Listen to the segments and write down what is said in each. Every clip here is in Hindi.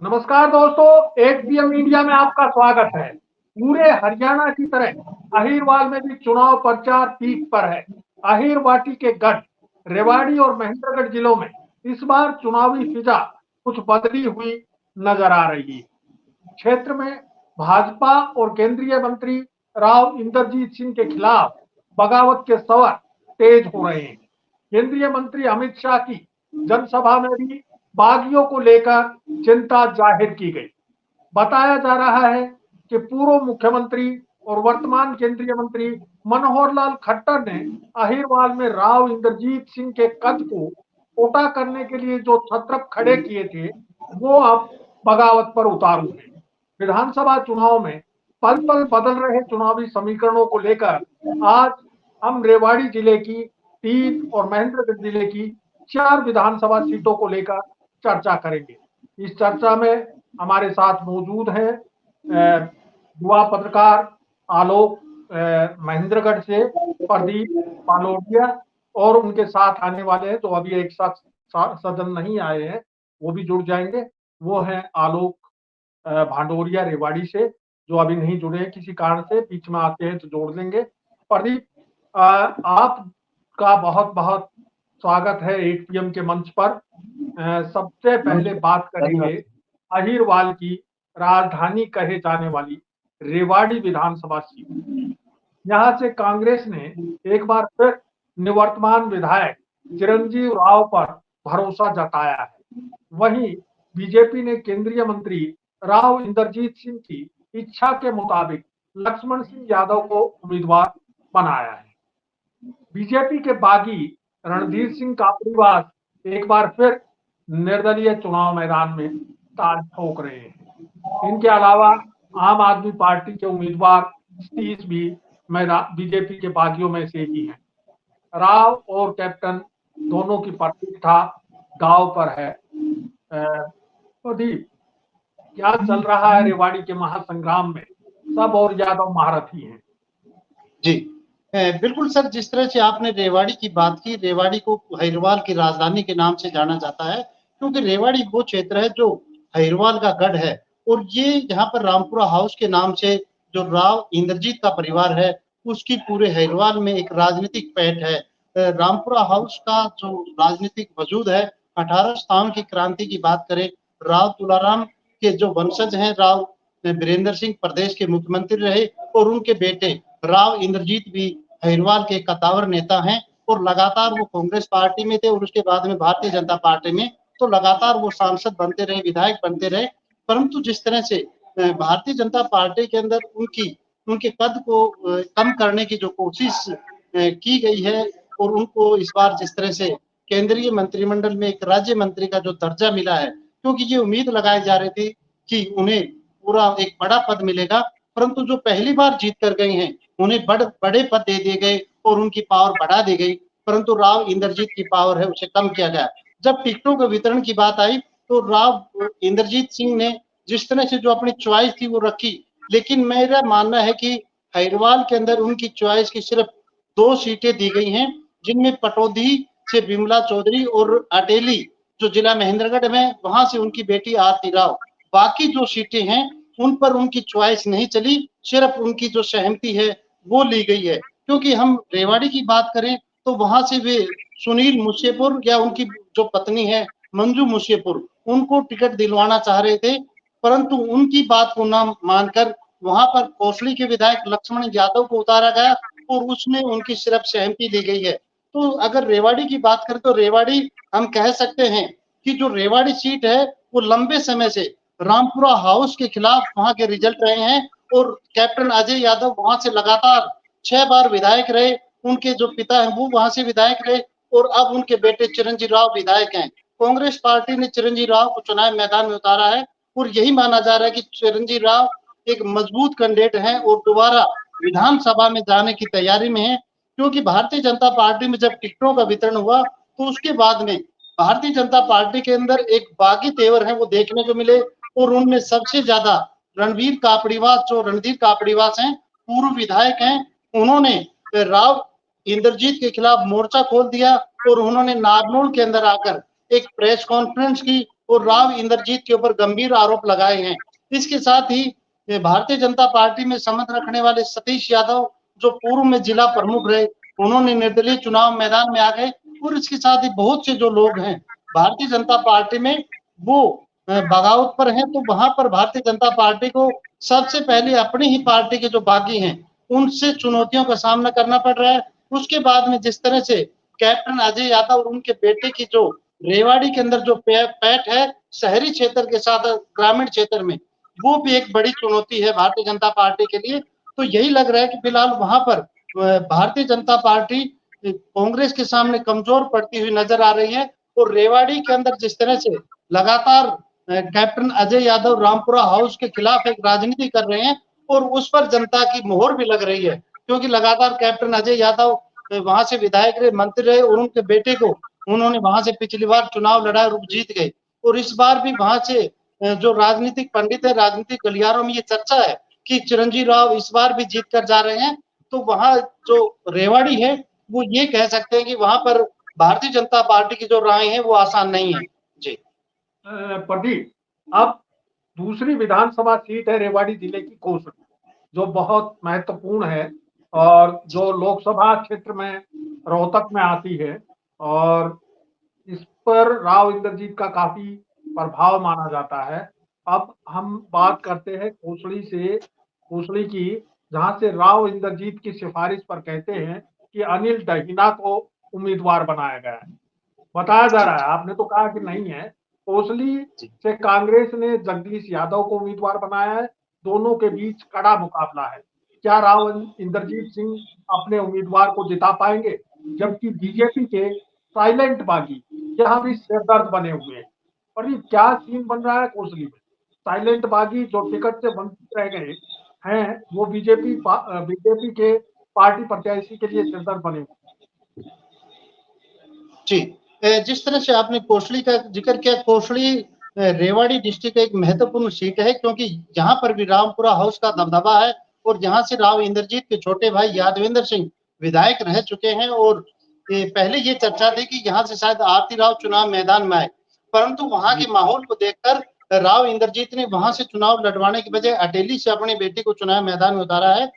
नमस्कार दोस्तों, एक पीएम मीडिया में आपका स्वागत है। पूरे हरियाणा की तरह अहिरवाल में भी चुनाव प्रचार पीक पर है। अहिरवाटी के गढ़, रेवाड़ी और महेंद्रगढ़ जिलों में इस बार चुनावी फिजा कुछ बदली हुई नजर आ रही है। क्षेत्र में भाजपा और केंद्रीय मंत्री राव इंद्रजीत सिंह के खिलाफ बगावत के सवार तेज हो रहे हैं। केंद्रीय मंत्री अमित शाह की जनसभा में भी बागियों को लेकर चिंता जाहिर की गई। बताया जा रहा है कि पूर्व मुख्यमंत्री और वर्तमान केंद्रीय मंत्री मनोहर लाल खट्टर ने अहिरवाल में राव इंद्रजीत सिंह के कद को छोटा करने के लिए जो छत्रप खड़े किए थे, वो अब बगावत पर उतारू हैं। विधानसभा चुनाव में पल पल बदल रहे चुनावी समीकरणों को लेकर आज हम रेवाड़ी जिले की 3 और महेंद्रगढ़ जिले की 4 विधानसभा सीटों को लेकर चर्चा करेंगे। इस चर्चा में हमारे साथ मौजूद हैं युवा पत्रकार आलोक महेंद्रगढ़ से, प्रदीप बालोदिया, और उनके साथ आने वाले हैं जो अभी एक साथ सदन नहीं आए हैं, वो भी जुड़ जाएंगे। वो हैं आलोक भांडोरिया रेवाड़ी से, जो अभी नहीं जुड़े हैं किसी कारण से, बीच में आते हैं तो जोड़ देंगे। प्रदीप, आपका बहुत बहुत स्वागत है 8 PM के मंच पर। सबसे पहले बात करेंगे अहिरवाल की राजधानी कहे जाने वाली रेवाड़ी विधानसभा सीट। यहाँ से कांग्रेस ने एक बार फिर निवर्तमान विधायक चिरंजीव राव पर भरोसा जताया है। वहीं बीजेपी ने केंद्रीय मंत्री राव इंद्रजीत सिंह की इच्छा के मुताबिक लक्ष्मण सिंह यादव को उम्मीदवार बनाया है। बीजेपी के बागी रणधीर सिंह कापड़ीवास एक बार फिर निर्दलीय चुनाव मैदान में ताल ठोक रहे हैं। इनके अलावा आम आदमी पार्टी के उम्मीदवार सतीश भी मैदान बीजेपी के बागियों में से ही हैं। राव और कैप्टन दोनों की प्रतिष्ठा दांव पर है। प्रदीप, क्या चल रहा है रेवाड़ी के महासंग्राम में? सब और यादव महारथी हैं। जी बिल्कुल सर, जिस तरह से आपने रेवाड़ी की बात की, रेवाड़ी को अहिरवाल की राजधानी के नाम से जाना जाता है क्योंकि रेवाड़ी वो क्षेत्र है जो अहिरवाल का गढ़ है। और ये यहाँ पर रामपुरा हाउस के नाम से जो राव इंद्रजीत का परिवार है, उसकी पूरे अहिरवाल में एक राजनीतिक पैठ है। रामपुरा हाउस का जो राजनीतिक वजूद है, 1857 की क्रांति की बात करें, राव तुलाराम के जो वंशज हैं, राव वीरेंद्र सिंह प्रदेश के मुख्यमंत्री रहे और उनके बेटे राव इंद्रजीत भी अहिरवाल के कद्दावर नेता हैं। और लगातार वो कांग्रेस पार्टी में थे और उसके बाद में भारतीय जनता पार्टी में, तो लगातार वो सांसद बनते रहे, विधायक बनते रहे। परंतु जिस तरह से भारतीय जनता पार्टी के अंदर उनके कद को कम करने की जो कोशिश की गई है, और उनको इस बार जिस तरह से केंद्रीय मंत्रिमंडल में एक राज्य मंत्री का जो दर्जा मिला है, क्योंकि ये उम्मीद लगाई जा रही थी कि उन्हें पूरा एक बड़ा पद मिलेगा, परंतु जो पहली बार जीत कर गए हैं उन्हें बड़े पद दे दिए गए और उनकी पावर बढ़ा दी गई। परंतु राव इंद्रजीत की पावर है उसे कम किया गया। जब टिकटों के वितरण की बात आई तो राव इंद्रजीत सिंह ने जिस तरह से जो अपनी चॉइस थी वो रखी, लेकिन मेरा मानना है कि अहिरवाल के अंदर उनकी चॉइस की सिर्फ 2 सीटें दी गई हैं, जिनमें पटौदी से बिमला चौधरी और अटेली जो जिला महेंद्रगढ़ में, वहां से उनकी बेटी आरती राव। बाकी जो सीटें हैं उन पर उनकी चॉइस नहीं चली, सिर्फ उनकी जो सहमति है वो ली गई है। क्योंकि हम रेवाड़ी की बात करें तो वहां से वे सुनील मुसेपुर या उनकी जो पत्नी है मंजू मुसेपुर, उनको टिकट दिलवाना चाह रहे थे, परंतु उनकी बात को ना मानकर वहां पर कोसली के विधायक लक्ष्मण यादव को उतारा गया और उसमें उनकी सिर्फ सहमति ली गई है। तो अगर रेवाड़ी की बात करें तो रेवाड़ी हम कह सकते हैं कि जो रेवाड़ी सीट है वो लंबे समय से रामपुरा हाउस के खिलाफ वहां के रिजल्ट रहे हैं। और कैप्टन अजय यादव वहां से लगातार 6 बार विधायक रहे, उनके जो पिता हैं वो वहां से विधायक रहे और अब उनके बेटे चिरंजीव राव विधायक हैं। कांग्रेस पार्टी ने चिरंजीव राव को चुनाव मैदान में उतारा है और यही माना जा रहा है कि चिरंजीव राव एक मजबूत कैंडिडेट हैं और दोबारा विधानसभा में जाने की तैयारी में है। क्योंकि भारतीय जनता पार्टी में जब टिकटों का वितरण हुआ तो उसके बाद में भारतीय जनता पार्टी के अंदर एक बागी तेवर है वो देखने को मिले, और उनमें सबसे ज्यादा रणधीर कापड़ीवास हैं, पूर्व विधायक हैं। उन्होंने राव इंद्रजीत के खिलाफ मोर्चा खोल दिया और उन्होंने नारनौल के अंदर आकर एक प्रेस कॉन्फ्रेंस की और राव इंद्रजीत के ऊपर गंभीर आरोप लगाए हैं। इसके साथ ही भारतीय जनता पार्टी में संबंध रखने वाले सतीश यादव, जो पूर्व में जिला प्रमुख रहे, उन्होंने निर्दलीय चुनाव मैदान में आ गए। और इसके साथ ही बहुत से जो लोग हैं भारतीय जनता पार्टी में, वो बगावत पर हैं। तो वहां पर भारतीय जनता पार्टी को सबसे पहले अपनी ही पार्टी के जो बागी हैं उनसे चुनौतियों का सामना करना पड़ रहा है। उसके बाद में जिस तरह से कैप्टन अजय यादव और उनके बेटे की जो रेवाड़ी के अंदर जो पैठ है शहरी क्षेत्र के साथ ग्रामीण क्षेत्र में, वो भी एक बड़ी चुनौती है भारतीय जनता पार्टी के लिए। तो यही लग रहा है कि फिलहाल वहां पर भारतीय जनता पार्टी कांग्रेस के सामने कमजोर पड़ती हुई नजर आ रही है। और रेवाड़ी के अंदर जिस तरह से लगातार कैप्टन अजय यादव रामपुरा हाउस के खिलाफ एक राजनीति कर रहे हैं और उस पर जनता की मोहर भी लग रही है, क्योंकि लगातार कैप्टन अजय यादव वहां से विधायक रहे, मंत्री रहे और उनके बेटे को उन्होंने वहां से पिछली बार चुनाव लड़ा और जीत गए। और इस बार भी वहां से जो राजनीतिक पंडित है, राजनीतिक गलियारों में ये चर्चा है कि चिरंजीव राव इस बार भी जीत कर जा रहे हैं। तो वहां जो रेवाड़ी है वो ये कह सकते हैं कि वहां पर भारतीय जनता पार्टी की जो राय है वो आसान नहीं है। जी प्रदीप, अब दूसरी विधानसभा सीट है रेवाड़ी जिले की कोसली, जो बहुत महत्वपूर्ण है और जी जो लोकसभा क्षेत्र में रोहतक में आती है। और इस पर राव इंद्रजीत का काफी प्रभाव माना जाता है। अब हम बात करते हैं कोसली की, जहां से राव इंद्रजीत की सिफारिश पर कहते हैं कि अनिल दहीना को उम्मीदवार बनाया गया है, बताया जा जी रहा है। आपने तो कहा कि नहीं है। कोसली जी से कांग्रेस ने जगदीश यादव को उम्मीदवार बनाया है। दोनों के बीच कड़ा मुकाबला है। क्या राव इंद्रजीत सिंह अपने उम्मीदवार को जिता पाएंगे? जबकि बीजेपी के साइलेंट बागी यहाँ भी सिरदर्द बने हुए हैं। और ये क्या सीन बन रहा है कोसली में? साइलेंट बागी जो टिकट से वंचित रह गए हैं, वो बीजेपी के पार्टी प्रत्याशी के लिए सिरदर्द बने हुए। जी जिस तरह से आपने कोसली का जिक्र किया, कोसली रेवाड़ी डिस्ट्रिक्ट एक महत्वपूर्ण सीट है, क्योंकि यहाँ पर भी रामपुरा हाउस का दबदबा है और यहाँ से राव इंद्रजीत के छोटे भाई यादवेंद्र सिंह विधायक रह चुके हैं। और पहले ये चर्चा थी कि यहाँ से शायद आरती राव चुनाव मैदान में आए, परंतु वहां जी के माहौल को देखकर राव इंद्रजीत ने वहां से चुनाव लड़वाने की बजाय अटेली से अपनी बेटी को चुनाव मैदान में उतारा है।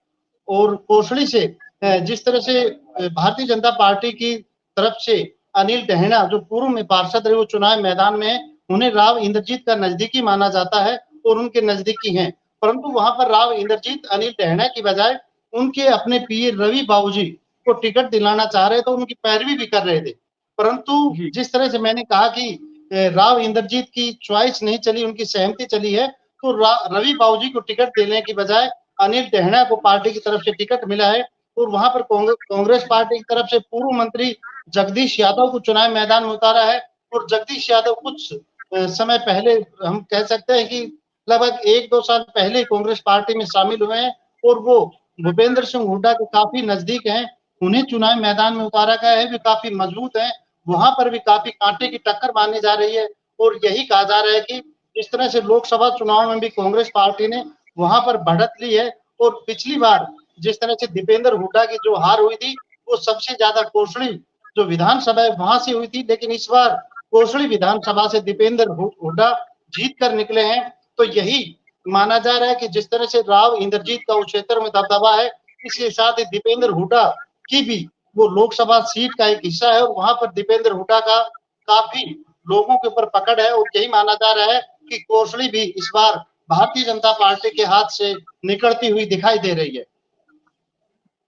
और कोसली से जिस तरह से भारतीय जनता पार्टी की तरफ से अनिल दहना, जो पूर्व में पार्षद रहे, वो चुनाव मैदान में है, उन्हें राव इंद्रजीत का नजदीकी माना जाता है और उनके नजदीकी हैं। परंतु वहां पर राव इंद्रजीत अनिल दहना की बजाय उनके अपने पीए रवि बाबूजी को टिकट दिलाना चाह रहे थे, उनकी पैरवी भी कर रहे थे। परंतु जी जिस तरह से मैंने कहा कि राव इंद्रजीत की चॉइस नहीं चली, उनकी सहमति चली है, तो रवि बाबूजी को टिकट देने की बजाय अनिल दहना को पार्टी की तरफ से टिकट मिला है। और वहां पर कांग्रेस पार्टी की तरफ से पूर्व मंत्री जगदीश यादव को चुनाव मैदान में उतारा है। और जगदीश यादव कुछ समय पहले, हम कह सकते हैं कि लगभग 1-2 साल पहले कांग्रेस पार्टी में शामिल हुए हैं और वो भूपेंद्र सिंह हुड्डा के काफी नजदीक हैं। उन्हें चुनाव मैदान में उतारा गया है, वे काफी मजबूत हैं। वहां पर भी काफी कांटे की टक्कर मानी जा रही है। और यही कहा जा रहा है कि इस तरह से लोकसभा चुनाव में भी कांग्रेस पार्टी ने वहां पर बढ़त ली है। और पिछली बार जिस तरह से दीपेंद्र हुड्डा की जो हार हुई थी, वो सबसे ज्यादा कोसली जो विधानसभा है वहां से हुई थी, लेकिन इस बार कोसली विधानसभा से दीपेंद्र हुड्डा जीत कर निकले हैं। तो यही माना जा रहा है कि जिस तरह से राव इंद्रजीत का उस क्षेत्र में दबदबा है, इसके साथ ही दीपेंद्र हुड्डा की भी वो लोकसभा सीट का एक हिस्सा है और वहां पर दीपेंद्र हुड्डा का काफी लोगों के ऊपर पकड़ है। और यही माना जा रहा है कि कोसली भी इस बार भारतीय जनता पार्टी के हाथ से निकलती हुई दिखाई दे रही है।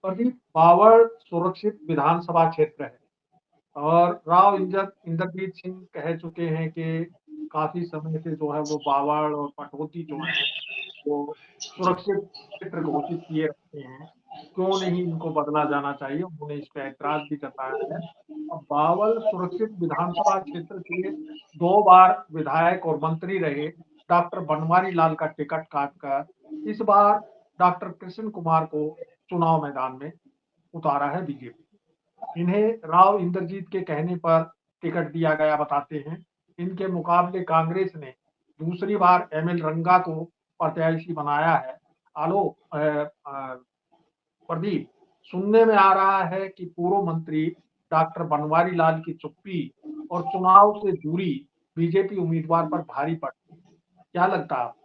प्रदीप, बावड़ सुरक्षित विधानसभा क्षेत्र है और राव इंद्रजीत सिंह कह चुके हैं कि काफी समय से जो है वो बावड़ और पटौती जो है वो सुरक्षित क्षेत्र घोषित किए रखते हैं। क्यों नहीं इनको बदला जाना चाहिए, उन्होंने इस पर ऐतराज भी जताया है। अब बावल सुरक्षित विधानसभा क्षेत्र के 2 बार विधायक और मंत्री रहे डॉक्टर बनवारी लाल का टिकट काटकर इस बार डॉक्टर कृष्ण कुमार को चुनाव मैदान में उतारा है बीजेपी। इन्हें राव इंद्रजीत के कहने पर टिकट दिया गया बताते हैं। इनके मुकाबले कांग्रेस ने दूसरी बार एमएल रंगा को प्रत्याशी बनाया है। आलोक प्रदीप, सुनने में आ रहा है कि पूर्व मंत्री डॉक्टर बनवारी लाल की चुप्पी और चुनाव से दूरी बीजेपी उम्मीदवार पर भारी पड़ती है। क्या लगता है आपको?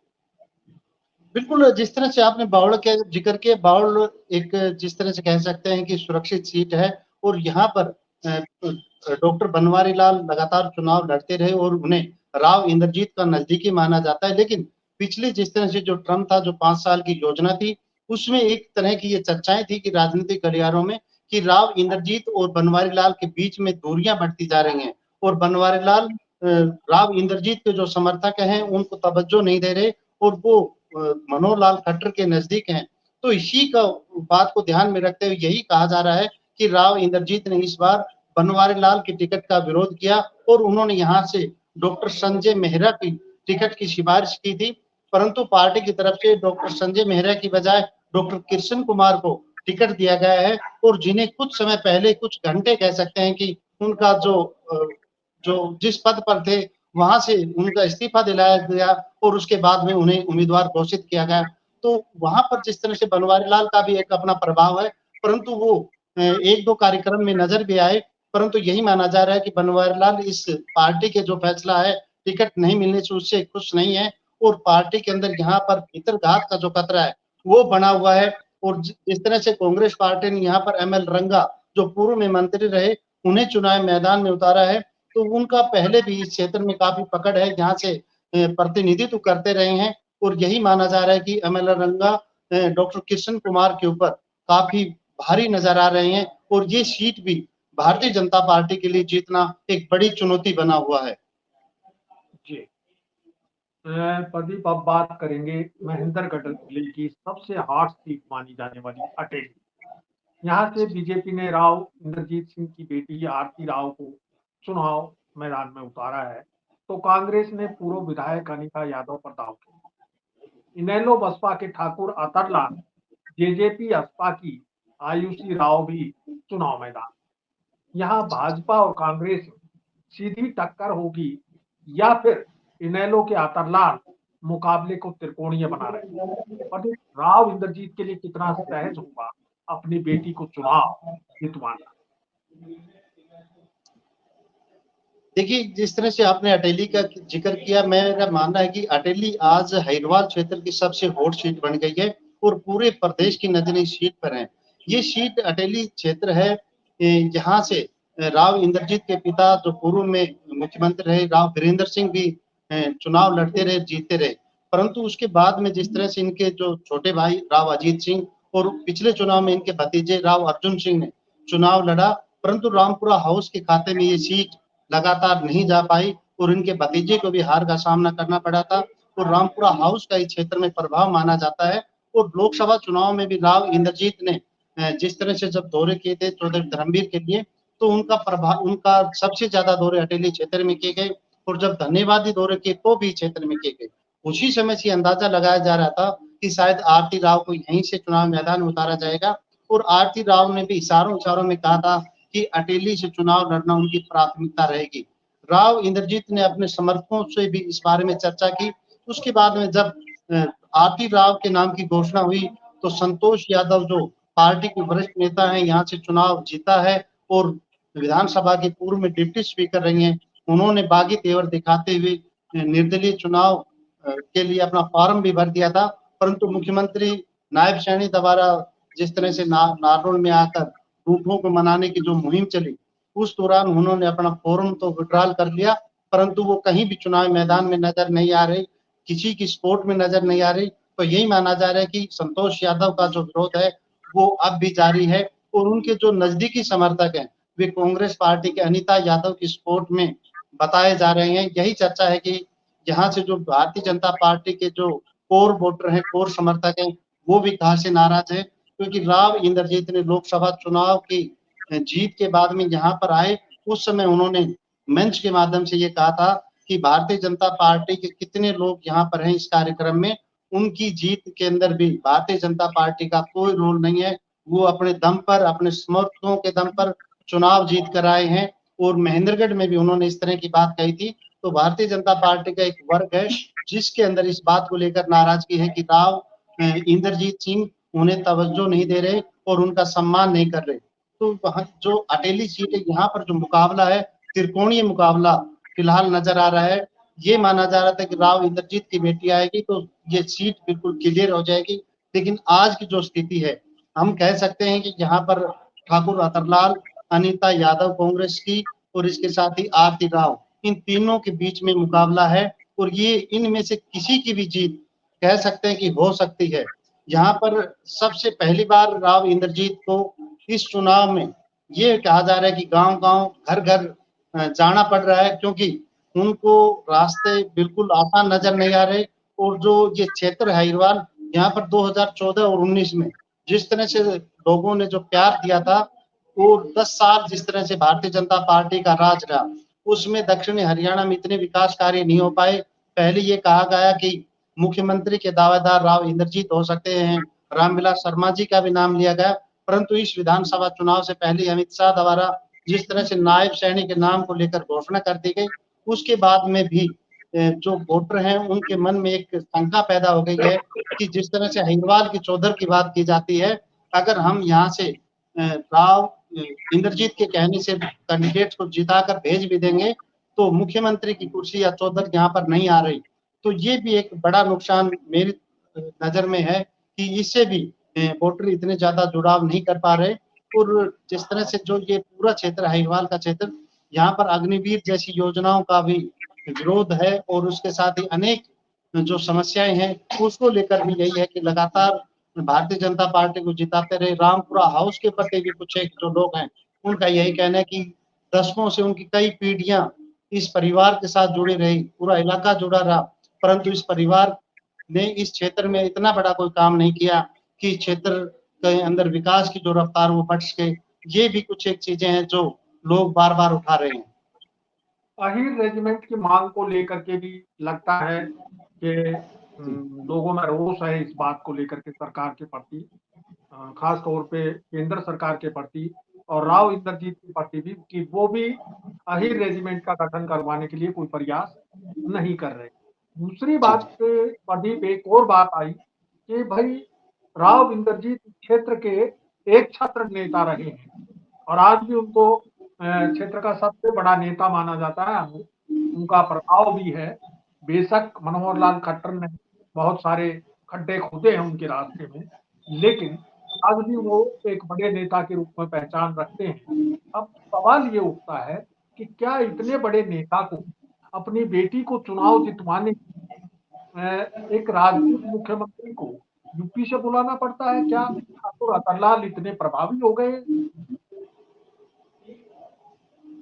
बिल्कुल, जिस तरह से आपने बावड़ का जिक्र किया, बावड़ एक जिस तरह से कह सकते हैं कि सुरक्षित सीट है और यहाँ पर डॉक्टर बनवारी लाल लगातार चुनाव लड़ते रहे और उन्हें राव इंद्रजीत का नजदीकी माना जाता है। लेकिन पिछले जिस तरह से जो ट्रम्प था, जो 5 साल की योजना थी, उसमें एक तरह की ये चर्चाएं थी कि राजनीतिक गलियारों में कि राव इंद्रजीत और बनवारी लाल के बीच में दूरियां बढ़ती जा रही हैं और बनवारी लाल राव इंद्रजीत के जो समर्थक हैं उनको तवज्जो नहीं दे रहे और वो मनोहर लाल खट्टर के नजदीक हैं। तो इसी का बात को ध्यान में रखते हुए यही कहा जा रहा है कि राव इंद्रजीत ने इस बार बनवारी लाल की टिकट का विरोध किया और उन्होंने यहाँ से डॉक्टर संजय मेहरा की टिकट की सिफारिश की थी, परंतु पार्टी की तरफ से डॉक्टर संजय मेहरा की बजाय डॉक्टर कृष्ण कुमार को टिकट दिया गया है और जिन्हें कुछ समय पहले, कुछ घंटे कह सकते हैं कि उनका जो जिस पद पर थे वहां से उनका इस्तीफा दिलाया गया और उसके बाद में उन्हें उम्मीदवार घोषित किया गया। तो वहां पर जिस तरह से बनवारी लाल का भी एक अपना प्रभाव है, परंतु वो एक दो कार्यक्रम में नजर भी आए, परंतु यही माना जा रहा है कि बनवारी लाल इस पार्टी के जो फैसला है टिकट नहीं मिलने से उससे खुश नहीं है और पार्टी के अंदर यहाँ पर भीतरघात का जो खतरा है वो बना हुआ है। और जिस तरह से कांग्रेस पार्टी ने यहाँ पर ML रंगा जो पूर्व में मंत्री रहे उन्हें चुनाव मैदान में उतारा है, तो उनका पहले भी इस क्षेत्र में काफी पकड़ है, यहाँ से प्रतिनिधित्व करते रहे हैं और यही माना जा रहा है कि ML रंगा डॉक्टर कृष्ण कुमार के ऊपर काफी भारी नजर आ रहे हैं और ये सीट भी भारतीय जनता पार्टी के लिए जीतना एक बड़ी चुनौती बना हुआ है। जी, प्रदीप, अब बात करेंगे महेंद्रगढ़ जिले की सबसे हॉट सीट मानी जाने वाली अटेली। यहाँ से बीजेपी ने राव इंद्रजीत सिंह की बेटी आरती राव को चुनाव मैदान में उतारा है, तो कांग्रेस ने पूर्व विधायक अनिता यादव पर दाव किया। इनेलो बसपा के ठाकुर अतरलाल, जेजेपी असपा की आयुषी राव भी चुनाव मैदान। यहाँ भाजपा और कांग्रेस में सीधी टक्कर होगी या फिर इनेलो के अतरलाल मुकाबले को त्रिकोणीय बना रहे हैं। और राव इंद्रजीत के लिए कितना सहज होगा अपनी बेटी को चुनाव जितवाना। देखिए, जिस तरह से आपने अटेली का जिक्र किया, मेरा मानना है कि अटेली आज हरिद्वार क्षेत्र की सबसे हॉट सीट बन गई है और पूरे प्रदेश की नजरें इस सीट पर हैं। ये सीट अटेली क्षेत्र है, यहाँ से राव इंद्रजीत के पिता जो पूर्व में मुख्यमंत्री रहे राव वीरेंद्र सिंह भी चुनाव लड़ते रहे, जीतते रहे, परंतु उसके बाद में जिस तरह से इनके जो छोटे भाई राव अजीत सिंह और पिछले चुनाव में इनके भतीजे राव अर्जुन सिंह ने चुनाव लड़ा, परंतु रामपुरा हाउस के खाते में ये सीट लगातार नहीं जा पाई और इनके भतीजे को भी हार का सामना करना पड़ा था और रामपुरा हाउस का इस क्षेत्र में प्रभाव माना जाता है। और लोकसभा चुनाव में भी राव इंद्रजीत ने जिस तरह से जब दौरे किए थे चौधरी धर्मवीर के लिए, तो उनका प्रभाव, उनका सबसे ज्यादा दौरे अटेली क्षेत्र में किए गए और जब धन्यवादी दौरे किए तो भी क्षेत्र में किए गए। उसी समय से अंदाजा लगाया जा रहा था कि शायद आरती राव को यहीं से चुनाव मैदान में उतारा जाएगा और आरती राव ने भी इशारों इशारों में कहा था कि अटेली से चुनाव लड़ना उनकी प्राथमिकता रहेगी। राव इंद्रजीत ने अपने समर्थकों से भी इस बारे में चर्चा की। उसके बाद में जब आरती राव के नाम की घोषणा हुई तो संतोष यादव जो पार्टी के वरिष्ठ नेता हैं, यहाँ से चुनाव जीता है और विधानसभा के पूर्व में डिप्टी स्पीकर रही हैं, उन्होंने बागी तेवर दिखाते हुए निर्दलीय चुनाव के लिए अपना फॉर्म भी भर दिया था, परंतु मुख्यमंत्री नायब सैनी द्वारा जिस तरह से नारनौल में आकर रूठों को मनाने की जो मुहिम चली, उस दौरान उन्होंने अपना फॉर्म तो विड्रॉल कर लिया, परंतु वो कहीं भी चुनाव मैदान में नजर नहीं आ रही, किसी की सपोर्ट में नजर नहीं आ रही। तो यही माना जा रहा है कि संतोष यादव का जो विरोध है वो अब भी जारी है और उनके जो नजदीकी समर्थक हैं वे कांग्रेस पार्टी के अनिता यादव की सपोर्ट में बताए जा रहे हैं। यही चर्चा है कि यहाँ से जो भारतीय जनता पार्टी के जो कोर वोटर हैं, कोर समर्थक हैं, वो भी कहाँ से नाराज है, क्योंकि राव इंद्रजीत ने लोकसभा चुनाव की जीत के बाद में यहाँ पर आए, उस समय उन्होंने मंच के माध्यम से ये कहा था कि भारतीय जनता पार्टी के कितने लोग यहाँ पर हैं इस कार्यक्रम में, उनकी जीत के अंदर भी भारतीय जनता पार्टी का कोई रोल नहीं है, वो अपने दम पर, अपने समर्थकों के दम पर चुनाव जीत कर आए हैं। और महेंद्रगढ़ में भी उन्होंने इस तरह की बात कही थी। तो भारतीय जनता पार्टी का एक वर्ग है जिसके अंदर इस बात को लेकर नाराजगी है कि राव इंद्रजीत सिंह उन्हें तवज्जो नहीं दे रहे और उनका सम्मान नहीं कर रहे। तो वहाँ जो अटेली सीट है यहाँ पर जो मुकाबला है त्रिकोणीय मुकाबला फिलहाल नजर आ रहा है। ये माना जा रहा था कि राव इंद्रजीत की बेटी आएगी तो ये सीट बिल्कुल क्लियर हो जाएगी, लेकिन आज की जो स्थिति है, हम कह सकते हैं कि यहाँ पर ठाकुर अतरलाल, अनीता यादव कांग्रेस की और इसके साथ ही आरती राव, इन तीनों के बीच में मुकाबला है और ये इनमें से किसी की भी जीत कह सकते हैं कि हो सकती है। यहाँ पर सबसे पहली बार राव इंद्रजीत को इस चुनाव में ये कहा जा रहा है कि गांव-गांव, घर-घर जाना पड़ रहा है, क्योंकि उनको रास्ते बिल्कुल आसान नजर नहीं आ रहे और जो ये क्षेत्र है अहिरवाल, यहाँ पर 2014 और 19 में जिस तरह से लोगों ने जो प्यार दिया था, वो 10 साल जिस तरह से भारतीय जनता पार्टी का राज रहा, उसमें दक्षिणी हरियाणा में इतने विकास कार्य नहीं हो पाए। पहले ये कहा गया कि मुख्यमंत्री के दावेदार राव इंद्रजीत हो सकते हैं, रामविलास शर्मा जी का भी नाम लिया गया, परंतु इस विधानसभा चुनाव से पहले अमित शाह द्वारा जिस तरह से नायब सैनी के नाम को लेकर घोषणा कर दी गई, उसके बाद में भी जो वोटर हैं उनके मन में एक शंका पैदा हो गई है कि जिस तरह से अहिरवाल की चौधर की बात की जाती है, अगर हम यहाँ से राव इंद्रजीत के कहने से कैंडिडेट को जिताकर भेज भी देंगे, तो मुख्यमंत्री की कुर्सी या चौधर यहाँ पर नहीं आ रही। तो ये भी एक बड़ा नुकसान मेरी नज़र में है कि इससे भी वोटर इतने ज़्यादा जुड़ाव नहीं कर पा रहे और जिस तरह से जो ये पूरा क्षेत्र अहिरवाल का क्षेत्र, यहाँ पर अग्निवीर जैसी योजनाओं का भी विरोध है और उसके साथ ही अनेक जो समस्याएं हैं, उसको लेकर भी यही है कि लगातार भारतीय जनता पार्टी को जिताते रहे। रामपुरा हाउस के प्रति भी कुछ एक जो लोग हैं, उनका यही कहना है कि दशकों से उनकी कई पीढ़ियां इस परिवार के साथ जुड़ी रही, पूरा इलाका जुड़ा रहा, परंतु इस परिवार ने इस क्षेत्र में इतना बड़ा कोई काम नहीं किया कि क्षेत्र के अंदर विकास की जो रफ्तार वो बढ़ सके। ये भी कुछ एक चीजें हैं जो लोग बार-बार उठा रहे हैं। अहीर रेजिमेंट की मांग को लेकर के भी लगता है कि जी, लोगों में रोष है इस बात को लेकर के सरकार के प्रति, खास तौर पे केंद्र सरकार के प्रति और राव इंद्रजीत के प्रति भी कि वो भी अहीर रेजिमेंट का गठन करवाने के लिए कोई प्रयास नहीं कर रहे। दूसरी जी, बात प्रदीप एक और बात आई कि भाई राव इंद्रजीत क्षेत्र के एक छत्र नेता रहे हैं और आज भी उनको क्षेत्र का सबसे बड़ा नेता माना जाता है। उनका प्रभाव भी है। बेशक मनोहर लाल खट्टर ने बहुत सारे खड्डे खोदे हैं उनके रास्ते में, लेकिन आज भी वो एक बड़े नेता के रूप में पहचान रखते हैं। अब सवाल ये उठता है कि क्या इतने बड़े नेता को अपनी बेटी को चुनाव जितवाने एक राजपूत मुख्यमंत्री को यूपी से बुलाना पड़ता है? क्या ठाकुर अतरलाल इतने प्रभावी हो गए?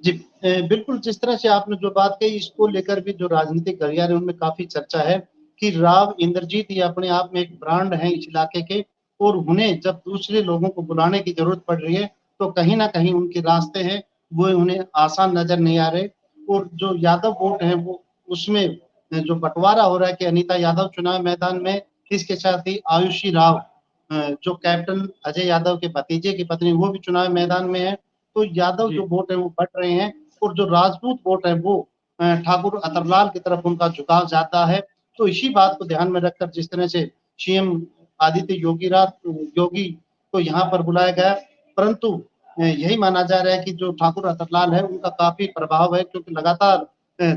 जी, बिल्कुल जिस तरह से आपने जो बात कही इसको लेकर भी जो राजनीतिक गलियारे उनमें काफ़ी चर्चा है कि राव इंद्रजीत ये अपने आप में एक ब्रांड हैं इस इलाके के और उन्हें जब दूसरे लोगों को बुलाने की ज़रूरत पड़ रही है, तो कहीं न कहीं उनके रास्ते हैं, वो उन्हें आसान नज़र नहीं आ रहे और जो यादव वोट हैं वो उसमें जो बँटवारा हो रहा है कि अनीता यादव चुनाव मैदान में, इसके साथ ही आयुषी राव जो कैप्टन अजय यादव के भतीजे की पत्नी वो भी चुनाव मैदान में है। तो यादव जी, जो वोट है वो बढ़ रहे हैं और जो राजपूत वोट है वो ठाकुर अतरलाल की तरफ उनका झुकाव ज़्यादा है। तो इसी बात को ध्यान में रखकर जिस तरह से सीएम आदित्य योगी को यहाँ पर बुलाया गया, परंतु यही माना जा रहा है कि जो ठाकुर अतरलाल है उनका काफ़ी प्रभाव है क्योंकि लगातार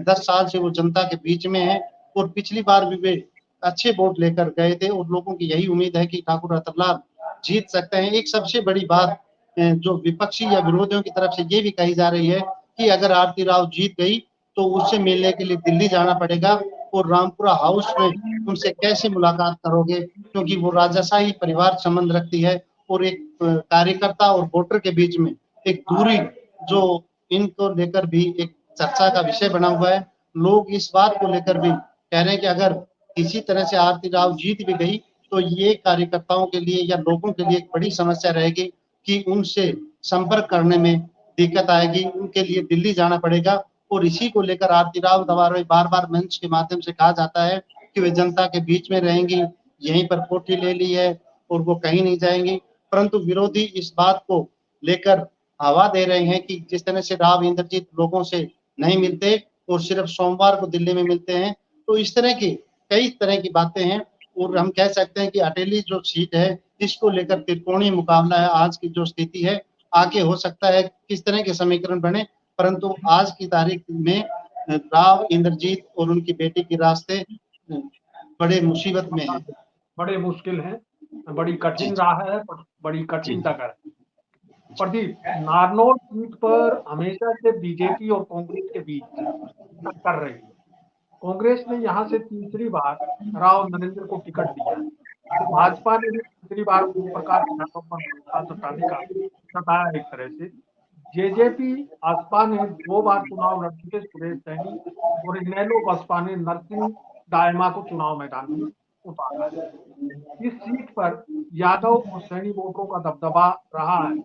10 साल से वो जनता के बीच में है और पिछली बार भी वे अच्छे वोट लेकर गए थे और लोगों की यही उम्मीद है कि ठाकुर अतरलाल जीत सकते हैं। एक सबसे बड़ी बात जो विपक्षी या विरोधियों की तरफ से ये भी कही जा रही है कि अगर आरती राव जीत गई तो उससे मिलने के लिए दिल्ली जाना पड़ेगा और रामपुरा हाउस में उनसे कैसे मुलाकात करोगे क्योंकि वो राजाशाही परिवार संबंध रखती है और एक कार्यकर्ता और वोटर के बीच में एक दूरी जो इनको लेकर भी एक चर्चा का विषय बना हुआ है। लोग इस बात को लेकर भी कह रहे हैं कि अगर किसी तरह से आरती राव जीत भी गई तो ये कार्यकर्ताओं के लिए या लोगों के लिए एक बड़ी समस्या रहेगी कि उनसे संपर्क करने में दिक्कत आएगी, उनके लिए दिल्ली जाना पड़ेगा और इसी को लेकर आरती राव द्वारा बार-बार मंच के माध्यम से कहा जाता है कि वे जनता के बीच में रहेंगी, यहीं पर कोठी ले ली है और वो कहीं नहीं जाएँगी। परंतु विरोधी इस बात को लेकर हवा दे रहे हैं कि जिस तरह से राव इंद्रजीत लोगों से नहीं मिलते और सिर्फ सोमवार को दिल्ली में मिलते हैं, तो इस तरह की कई तरह की बातें हैं और हम कह सकते हैं कि अटेली जो सीट है, इसको लेकर त्रिकोणीय मुकाबला है। आज की जो स्थिति है, आगे हो सकता है किस तरह के समीकरण बने, परंतु आज की तारीख में राव इंद्रजीत और उनकी बेटी के रास्ते बड़े मुसीबत में हैं। बड़े मुश्किल हैं, बड़ी जी, कठिन जी, राह है, बड़ी जी, कठिन डगर है। प्रदीप, नारनौल सीट पर हमेशा से बीजेपी और कांग्रेस के बीच टक्कर रही है। कांग्रेस ने यहां से तीसरी बार राव नरेंद्र को टिकट दिया है। भाजपा ने भी तीसरी बार ओम प्रकाश यादव पर भरोसा जताया एक तरह से। जेजेपी बसपा ने 2 बार चुनाव लड़ चुके सुरेश सैनी और इनेलो बसपा ने नरसिंह दायमा को चुनाव मैदान में उतारा है। इस सीट पर यादव और सैनी वोटरों का दबदबा रहा है।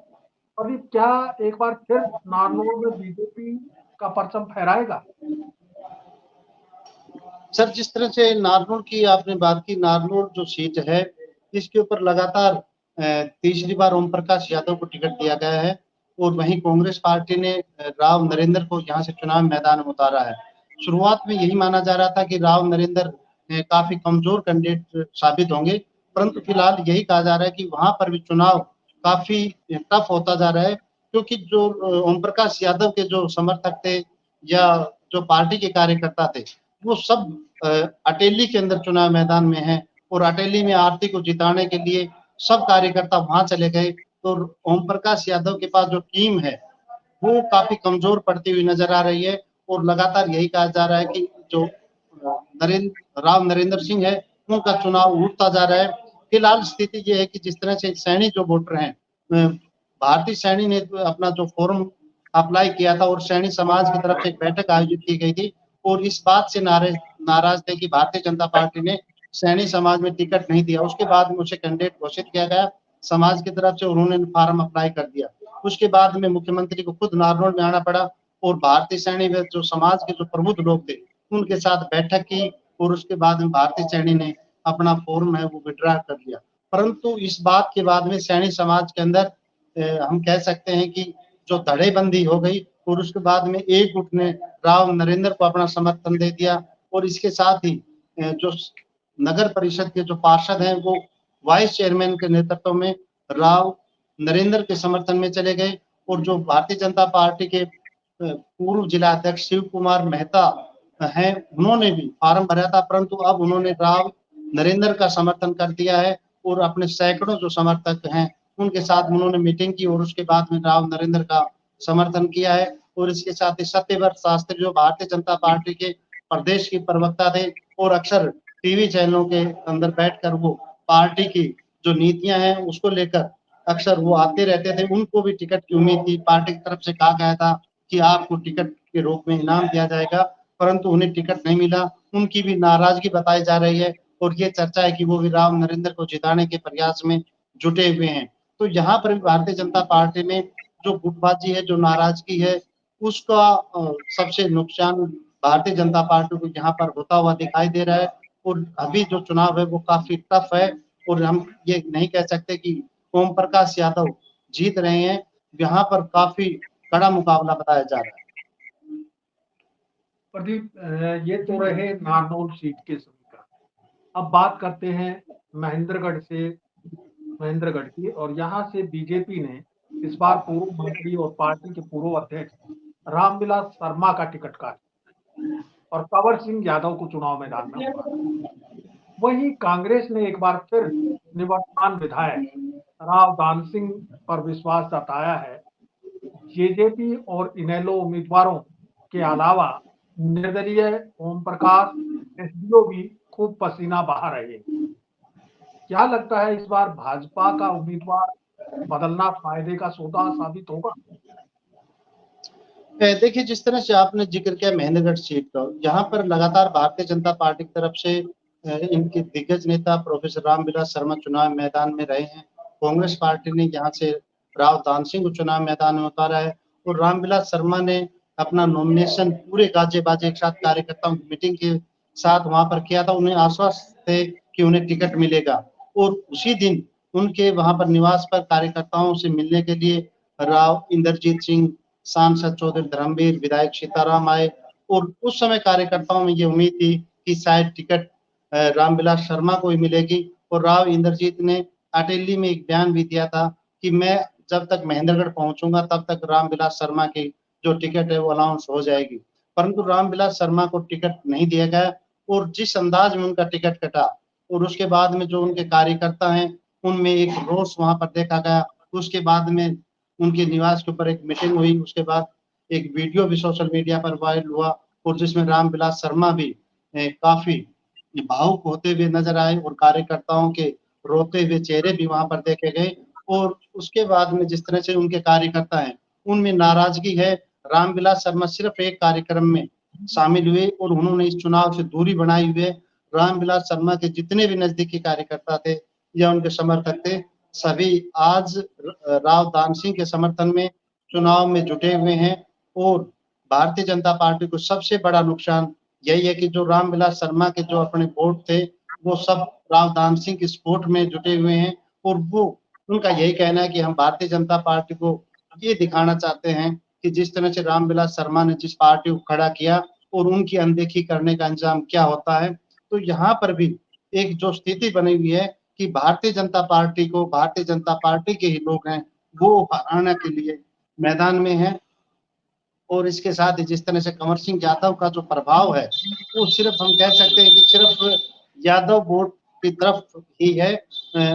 अभी क्या एक बार फिर नारनौल में बीजेपी का परचम फहराएगा? सर जिस तरह से नारनौल की आपने बात की, नारनौल जो सीट है इसके ऊपर लगातार तीसरी बार ओम प्रकाश यादव को टिकट दिया गया है और वहीं कांग्रेस पार्टी ने राव नरेंद्र को यहाँ से चुनाव मैदान में उतारा है। शुरुआत में यही माना जा रहा था कि राव नरेंद्र काफी कमजोर कैंडिडेट साबित होंगे, परंतु फिलहाल यही कहा जा रहा है कि वहां पर भी चुनाव काफी टफ होता जा रहा है, क्योंकि जो ओम प्रकाश यादव के जो समर्थक थे या जो पार्टी के कार्यकर्ता थे वो सब अटेली के अंदर चुनाव मैदान में हैं और अटेली में आरती को जिताने के लिए सब कार्यकर्ता वहां चले गए। तो ओम प्रकाश यादव के पास जो टीम है वो काफी कमजोर पड़ती हुई नजर आ रही है और लगातार यही कहा जा रहा है कि जो नरेंद्र राव नरेंद्र सिंह है उनका चुनाव उठता जा रहा है। फिलहाल स्थिति ये है कि जिस तरह से सैनी जो वोटर हैं, भारतीय सैनी ने अपना जो फॉर्म अप्लाई किया था और सैनी समाज की तरफ से एक बैठक आयोजित की गई थी और इस बात से नाराज थे कि भारतीय जनता पार्टी ने सैनी समाज में टिकट नहीं दिया। उसके बाद में उसे कैंडिडेट घोषित किया गया समाज की तरफ से, उन्होंने फार्म अप्लाई कर दिया। उसके बाद में मुख्यमंत्री को खुद नारनौल में आना पड़ा और भारतीय सैनी में जो समाज के जो प्रबुद्ध लोग थे उनके साथ बैठक की और उसके बाद में भारतीय सैनी ने अपना फॉर्म है वो विड्रा कर लिया। परंतु इस बात के बाद में सैनी समाज के अंदर हम कह सकते हैं कि जो धड़ेबंदी हो गई और उसके बाद में एक गुट ने राव नरेंद्र को अपना समर्थन दे दिया और इसके साथ ही जो नगर परिषद के जो पार्षद हैं वो वाइस चेयरमैन के नेतृत्व में राव नरेंद्र के समर्थन में चले गए और जो भारतीय जनता पार्टी के पूर्व जिला अध्यक्ष शिव कुमार मेहता हैं उन्होंने भी फार्म भरा था, परंतु अब उन्होंने राव नरेंद्र का समर्थन कर दिया है और अपने सैकड़ों जो समर्थक हैं उनके साथ उन्होंने मीटिंग की और उसके बाद में राव नरेंद्र का समर्थन किया है। और इसके साथ ही सत्यव्रत शास्त्री जो भारतीय जनता पार्टी के प्रदेश के प्रवक्ता थे और अक्सर टीवी चैनलों के अंदर बैठकर वो पार्टी की जो नीतियां हैं उसको लेकर अक्सर वो आते रहते थे, उनको भी टिकट की उम्मीद थी। पार्टी की तरफ से कहा गया था कि आपको टिकट के रूप में इनाम दिया जाएगा, परंतु उन्हें टिकट नहीं मिला। उनकी भी नाराजगी बताई जा रही है और ये चर्चा है कि वो भी राव नरेंद्र को जिताने के प्रयास में जुटे हुए हैं। तो यहाँ पर भी भारतीय जनता पार्टी में जो गुटबाजी है, जो नाराजगी है, उसका सबसे नुकसान भारतीय जनता पार्टी को यहाँ पर होता हुआ दिखाई दे रहा है। और अभी जो चुनाव है वो काफी टफ है और हम ये नहीं कह सकते कि ओम प्रकाश यादव जीत रहे हैं। यहाँ पर काफी कड़ा मुकाबला बताया जा रहा है। प्रदीप, ये तो रहे नारनौल सीट के समीकरण। अब बात करते हैं महेंद्रगढ़ की, और यहाँ से बीजेपी ने इस बार पूर्व मंत्री और पार्टी के पूर्व अध्यक्ष रामविलास शर्मा का टिकट काटा और कंवर सिंह यादव को चुनाव मैदान में उतारा। वहीं कांग्रेस ने एक बार फिर निवर्तमान विधायक राव दान सिंह पर विश्वास जताया है। जेजेपी और इनेलो उम्मीदवारों के अलावा निर्दलीय ओम प्रकाश एसडीओ भी खूब पसीना बहा रहे हैं। क्या लगता है इस बार भाजपा का उम्मीदवार बदलना फायदे का सौदा साबित होगा? देखिए जिस तरह से आपने जिक्र किया महेंद्रगढ़ सीट का, यहाँ पर लगातार भारतीय जनता पार्टी की तरफ से इनके दिग्गज नेता प्रोफेसर रामविलास शर्मा चुनाव मैदान में रहे हैं। कांग्रेस पार्टी ने यहाँ से राव दान सिंह को चुनाव मैदान में उतारा है और रामविलास शर्मा ने अपना नॉमिनेशन पूरे गाजे बाजे एक साथ कार्यकर्ताओं की मीटिंग के साथ वहां पर किया था। उन्हें आश्वस्त थे कि उन्हें टिकट मिलेगा और उसी दिन उनके वहां पर निवास पर कार्यकर्ताओं से मिलने के लिए राव इंद्रजीत सिंह, सांसद चौधरी धर्मवीर, विधायक सीताराम आए और उस समय कार्यकर्ताओं में ये उम्मीद थी कि शायद टिकट रामविलास शर्मा को ही मिलेगी। और राव इंद्रजीत ने अटेली में एक बयान भी दिया था कि मैं जब तक महेंद्रगढ़ पहुंचूंगा तब तक रामविलास शर्मा की जो टिकट है वो अनाउंस हो जाएगी। परंतु रामविलास शर्मा को टिकट नहीं दिया गया और जिस अंदाज में उनका टिकट कटा और उसके बाद में जो उनके कार्यकर्ता हैं उनमें एक रोष वहां पर देखा गया। उसके बाद में उनके निवास के ऊपर एक मीटिंग हुई, उसके बाद एक वीडियो भी सोशल मीडिया पर वायरल हुआ और जिसमें रामविलास शर्मा भी काफी भावुक होते हुए नजर आए और कार्यकर्ताओं के रोते हुए चेहरे भी वहां पर देखे गए। और उसके बाद में जिस तरह से उनके कार्यकर्ता हैं उनमें नाराजगी है। रामविलास शर्मा सिर्फ एक कार्यक्रम में शामिल हुए और उन्होंने इस चुनाव से दूरी बनाई हुई है। रामविलास शर्मा के जितने भी नजदीकी कार्यकर्ता थे या उनके समर्थक थे, सभी आज राव दान सिंह के समर्थन में चुनाव में जुटे हुए हैं। और भारतीय जनता पार्टी को सबसे बड़ा नुकसान यही है कि जो रामविलास शर्मा के जो अपने वोट थे वो सब राव दान सिंह की सपोर्ट में जुटे हुए हैं और वो उनका यही कहना है कि हम भारतीय जनता पार्टी को ये दिखाना चाहते हैं कि जिस तरह से रामविलास शर्मा ने जिस पार्टी को खड़ा किया और उनकी अनदेखी करने का अंजाम क्या होता है। तो यहाँ पर भी एक जो स्थिति बनी हुई है कि भारतीय जनता पार्टी को भारतीय जनता पार्टी के ही लोग हैं वो हराने के लिए मैदान में है। और इसके साथ ही जिस तरह से कंवर सिंह यादव का जो प्रभाव है वो सिर्फ हम कह सकते हैं कि सिर्फ यादव वोट की तरफ ही है।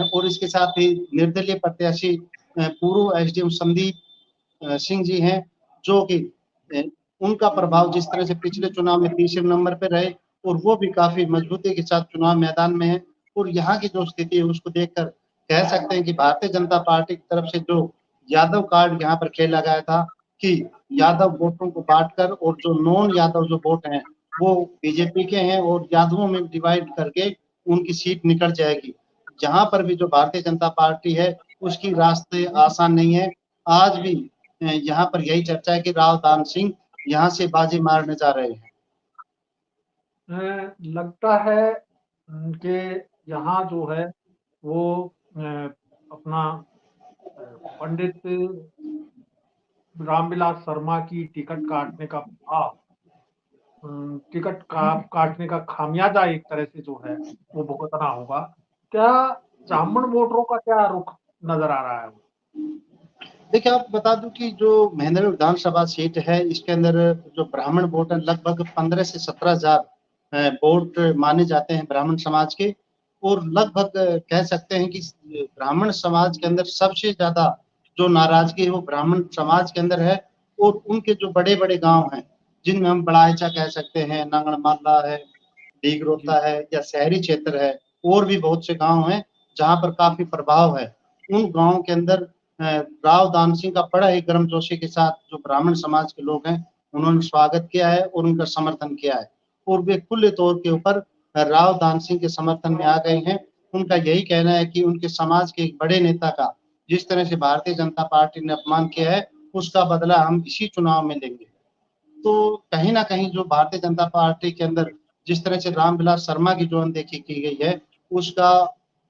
और इसके साथ ही निर्दलीय प्रत्याशी पूर्व एसडीएम संदीप सिंह जी हैं जो कि अ, उनका प्रभाव जिस तरह से पिछले चुनाव में तीसरे नंबर पे रहे और वो भी काफी मजबूती के साथ चुनाव मैदान में है। और यहाँ की जो स्थिति है उसको देखकर कह सकते हैं कि भारतीय जनता पार्टी की तरफ से जो यादव कार्ड यहाँ पर खेला गया था कि यादव वोटों को बांटकर और जो नॉन यादव जो वोट हैं वो बीजेपी के हैं और यादवों में डिवाइड करके उनकी सीट निकल जाएगी। जहां पर भी जो भारतीय जनता पार्टी है उसकी रास्ते आसान नहीं है। आज भी यहाँ पर यही चर्चा है कि राव दान सिंह यहाँ से बाजी मारने जा रहे हैं। लगता है कि यहाँ जो है वो अपना पंडित रामविलास शर्मा की टिकट काटने का भाव, टिकट का काटने का खामियाजा एक तरह से जो है वो भुगतना होगा। क्या ब्राह्मण वोटरों का क्या रुख नजर आ रहा है? देखिए आप बता दूं कि जो महेंद्र विधानसभा सीट है इसके अंदर जो ब्राह्मण वोट है लगभग 15 से 17,000 वोट माने जाते हैं ब्राह्मण समाज के। और लगभग कह सकते हैं कि ब्राह्मण समाज के अंदर सबसे ज्यादा जो नाराजगी है वो ब्राह्मण समाज के अंदर है। और उनके जो बड़े बड़े गांव हैं जिनमें हम बड़ाइचा कह सकते हैं, नांगड़माला है, जी। डीगरोता है या शहरी क्षेत्र है, और भी बहुत से गांव हैं जहां पर काफी प्रभाव है। उन गांव के अंदर राव दान सिंह का बड़ा ही गर्मजोशी के साथ जो ब्राह्मण समाज के लोग हैं उन्होंने स्वागत किया है और उनका समर्थन किया है और वे खुले तौर के ऊपर राव दान सिंह के समर्थन में आ गए हैं। उनका यही कहना है कि उनके समाज के एक बड़े नेता का जिस तरह से भारतीय जनता पार्टी ने अपमान किया है उसका बदला हम इसी चुनाव में लेंगे। तो कहीं ना कहीं जो भारतीय जनता पार्टी के अंदर जिस तरह से रामविलास शर्मा की जो अनदेखी की गई है उसका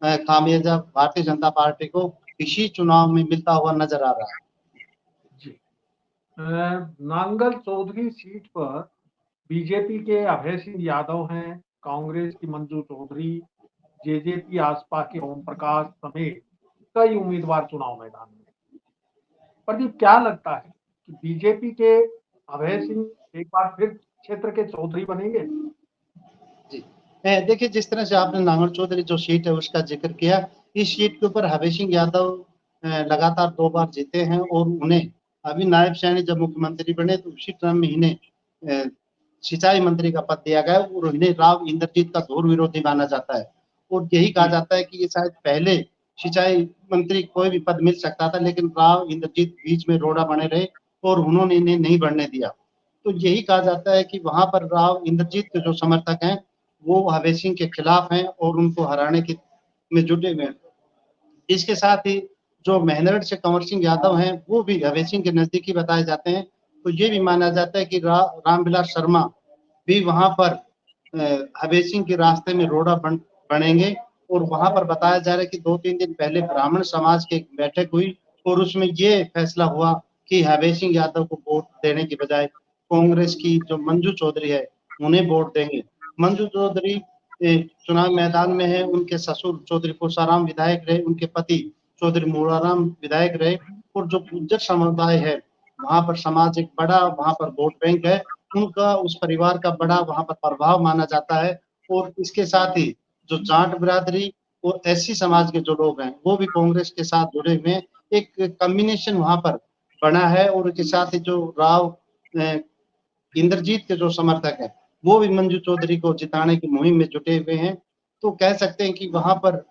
खामियाजा भारतीय जनता पार्टी को इसी चुनाव में मिलता हुआ नजर आ रहा है। जी। नांगल चौधरी सीट पर बीजेपी के अभय सिंह यादव हैं, कांग्रेस की मंजू चौधरी, जेजेपी आसपा के ओम प्रकाश समेत कई उम्मीदवार चुनाव मैदान में। प्रदीप, क्या लगता है कि बीजेपी के अभय सिंह एक बार फिर क्षेत्र के चौधरी बनेंगे? जी देखिए जिस तरह से आपने नांगल चौधरी जो सीट है उसका जिक्र किया, इस सीट के ऊपर हरि सिंह यादव लगातार 2 बार जीते हैं और उन्हें अभी नायब सैनी जब मुख्यमंत्री बने तो उसी टर्म में इन्हें अ, सिंचाई मंत्री का पद दिया गया और इन्हें राव इंद्रजीत का घोर विरोधी माना जाता है। और यही कहा जी। जाता है कि ये शायद पहले सिंचाई मंत्री कोई भी पद मिल सकता था लेकिन राव इंद्रजीत बीच में रोड़ा बने रहे और उन्होंने इन्हें नहीं बढ़ने दिया। तो यही कहा जाता है कि वहां पर राव इंद्रजीत के जो समर्थक हैं वो हरि सिंह के खिलाफ हैं और उनको हराने की में जुटे हुए हैं। इसके साथ ही जो मेहनत से कंवर सिंह यादव हैं वो भी हरि सिंह के नजदीकी बताए जाते हैं। तो ये भी माना जाता है कि रामविलास शर्मा भी वहां पर हरि सिंह के रास्ते में रोड़ा बनेंगे। और वहां पर बताया जा रहा है कि 2-3 दिन पहले ब्राह्मण समाज की एक बैठक हुई और उसमें ये फैसला हुआ कि हरि सिंह यादव को वोट देने की बजाय कांग्रेस की जो मंजू चौधरी है उन्हें वोट देंगे। मंजू चौधरी चुनाव मैदान में है, उनके ससुर चौधरी पुरुषाराम विधायक रहे, उनके पति चौधरी मूलाराम विधायक रहे। और जो गुर्जर समुदाय है वहां पर समाज एक बड़ा वहां पर वोट बैंक है, उनका उस परिवार का बड़ा वहाँ पर प्रभाव माना जाता है और इसके साथ ही जो जाट बिरादरी और एससी समाज के जो लोग हैं, वो भी कांग्रेस के साथ जुड़े हुए हैं। एक कॉम्बिनेशन वहाँ पर बना है और उसके साथ ही जो राव इंद्रजीत के जो समर्थक हैं, वो भी मंजू चौधरी को जिताने की मुहिम में जुटे हुए हैं। तो कह सकते हैं कि वहाँ पर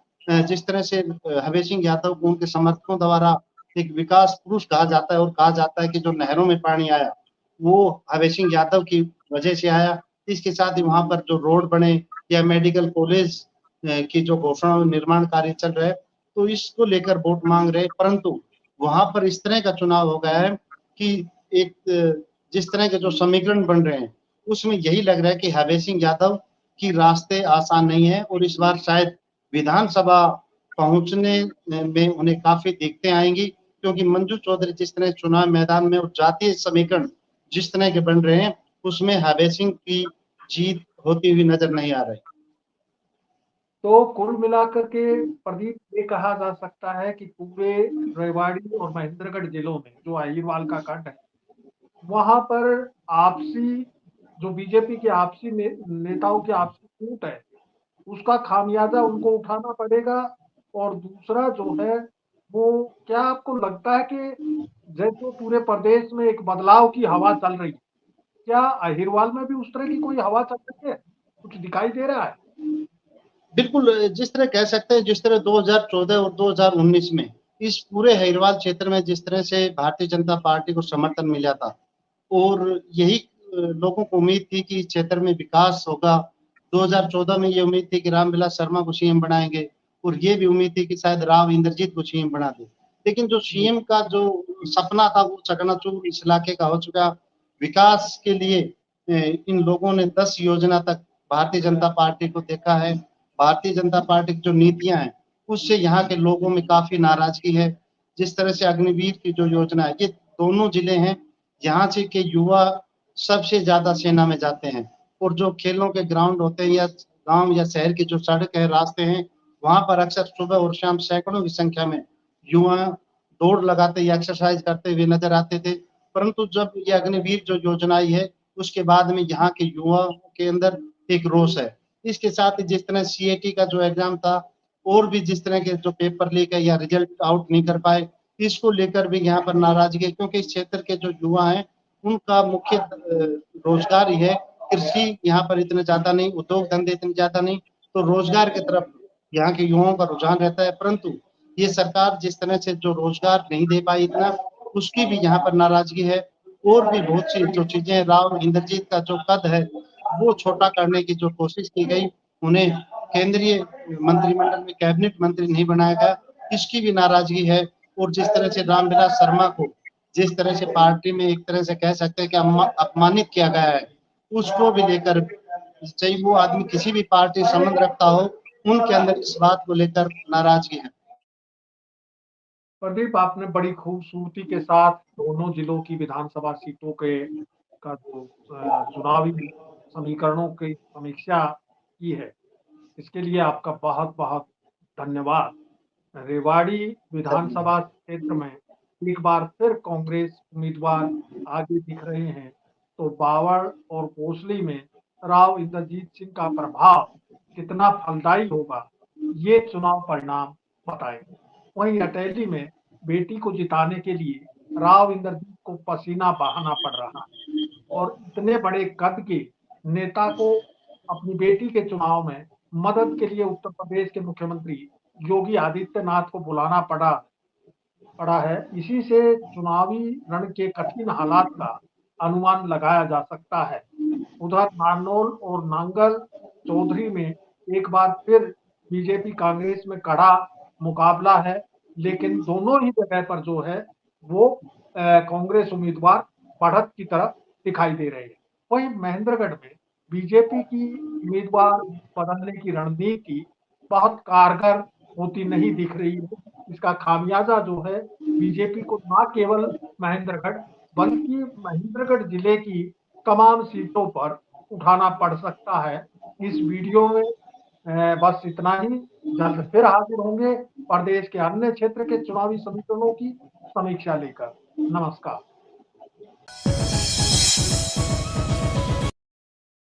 जिस तरह से हवेश सिंह यादव को उनके समर्थकों द्वारा एक विकास पुरुष कहा जाता है और कहा जाता है कि जो नहरों में पानी आया, वो हवेश सिंह यादव की वजह से आया। इसके साथ ही वहाँ पर जो रोड बने या मेडिकल कॉलेज की जो घोषणा निर्माण कार्य चल रहा है, तो इसको लेकर वोट माँग रहे हैं। परंतु वहाँ पर इस तरह का चुनाव हो गया है कि एक जिस तरह के जो समीकरण बन रहे हैं, उसमें यही लग रहा है कि हवेश सिंह यादव की रास्ते आसान नहीं है और इस बार शायद विधानसभा पहुँचने में उन्हें काफ़ी दिक्कतें आएँगी, क्योंकि मंजू चौधरी जिस तरह चुनाव मैदान में और जातीय समीकरण जिस तरह के बन रहे हैं, उसमें हवेश सिंह की जीत होती हुई नज़र नहीं आ रही। तो कुल मिलाकर के प्रदीप, ये कहा जा सकता है कि पूरे रेवाड़ी और महेंद्रगढ़ जिलों में जो अहिरवाल का गढ़ है, वहां पर आपसी जो बीजेपी के आपसी नेताओं की आपसी फूट है, उसका खामियाजा उनको उठाना पड़ेगा। और दूसरा जो है, वो क्या आपको लगता है कि जैसे पूरे प्रदेश में एक बदलाव की हवा चल रही है, क्या अहिरवाल में भी उस तरह की कोई हवा चल रही है? कुछ दिखाई दे रहा है? बिल्कुल जिस तरह कह सकते हैं, जिस तरह 2014 और 2019 में इस पूरे अहिरवाल क्षेत्र में जिस तरह से भारतीय जनता पार्टी को समर्थन मिला था और यही लोगों को उम्मीद थी कि इस क्षेत्र में विकास होगा। 2014 में ये उम्मीद थी कि रामविलास शर्मा को सीएम बनाएँगे और ये भी उम्मीद थी कि शायद राव इंद्रजीत को सीएम बना दें। लेकिन जो सीएम का जो सपना था, वो चकनाचूर इस इलाके का हो चुका। विकास के लिए इन लोगों ने 10 योजना तक भारतीय जनता पार्टी को देखा है। भारतीय जनता पार्टी की जो नीतियाँ हैं, उससे यहाँ के लोगों में काफ़ी नाराज़गी है। जिस तरह से अग्निवीर की जो योजना है, ये दोनों ज़िले हैं, यहाँ से के युवा सबसे ज़्यादा सेना में जाते हैं और जो खेलों के ग्राउंड होते हैं या गाँव या शहर की जो सड़क है, रास्ते हैं, वहाँ पर अक्सर सुबह और शाम सैकड़ों की संख्या में युवा दौड़ लगाते या एक्सरसाइज़ करते हुए नज़र आते थे। परंतु जब ये अग्निवीर जो योजना आई है, उसके बाद में यहाँ के युवाओं के अंदर एक रोष है। इसके साथ ही जिस तरह सीएटी का जो एग्ज़ाम था और भी जिस तरह के जो पेपर लीक है या रिज़ल्ट आउट नहीं कर पाए, इसको लेकर भी यहाँ पर नाराज़गी है, क्योंकि इस क्षेत्र के जो युवा हैं, उनका मुख्य रोज़गार ही है। कृषि यहाँ पर इतने ज़्यादा नहीं, उद्योग धंधे इतने ज़्यादा नहीं, तो रोज़गार की तरफ यहाँ के युवाओं का रुझान रहता है। परंतु ये सरकार जिस तरह से जो रोज़गार नहीं दे पाई इतना, उसकी भी यहाँ पर नाराज़गी है और भी बहुत सी जो चीज़ें राव इंद्रजीत का जो कद है, वो छोटा करने की जो कोशिश की गई, उन्हें केंद्रीय मंत्रिमंडल में कैबिनेट मंत्री नहीं बनाया गया, इसकी भी नाराज़गी है। और जिस तरह से रामविलास शर्मा को जिस तरह से पार्टी में एक तरह से कह सकते हैं कि अपमानित किया गया है, उसको भी लेकर चाहे वो आदमी किसी भी पार्टी से संबंध रखता हो, उनके अंदर इस बात को लेकर नाराज़गी है। प्रदीप, आपने बड़ी खूबसूरती के साथ दोनों जिलों की विधानसभा सीटों के का जो चुनावी समीकरणों की समीक्षा की है, इसके लिए आपका बहुत बहुत धन्यवाद। रेवाड़ी विधानसभा क्षेत्र में एक बार फिर कांग्रेस उम्मीदवार आगे दिख रहे हैं, तो बावड़ और कोसली में राव इंद्रजीत सिंह का प्रभाव कितना फलदायी होगा, ये चुनाव परिणाम बताएंगे। वहीं अटेली में बेटी को जिताने के लिए राव इंद्रजीत को पसीना बहाना पड़ रहा है और इतने बड़े कद के नेता को अपनी बेटी के चुनाव में मदद के लिए उत्तर प्रदेश के मुख्यमंत्री योगी आदित्यनाथ को बुलाना पड़ा पड़ा है। इसी से चुनावी रण के कठिन हालात का अनुमान लगाया जा सकता है। उधर नारनौल और नांगल चौधरी में एक बार फिर बीजेपी कांग्रेस में कड़ा मुकाबला है, लेकिन दोनों ही जगह पर जो है वो कांग्रेस उम्मीदवार बढ़त की तरफ दिखाई दे रहे हैं। वहीं महेंद्रगढ़ में बीजेपी की उम्मीदवार बदलने की रणनीति बहुत कारगर होती नहीं दिख रही है। इसका खामियाजा जो है, बीजेपी को न केवल महेंद्रगढ़ बल्कि महेंद्रगढ़ जिले की तमाम सीटों पर उठाना पड़ सकता है। इस वीडियो में बस इतना ही। जल्द फिर हाजिर होंगे प्रदेश के अन्य क्षेत्र के चुनावी समीकरणों की समीक्षा लेकर। नमस्कार।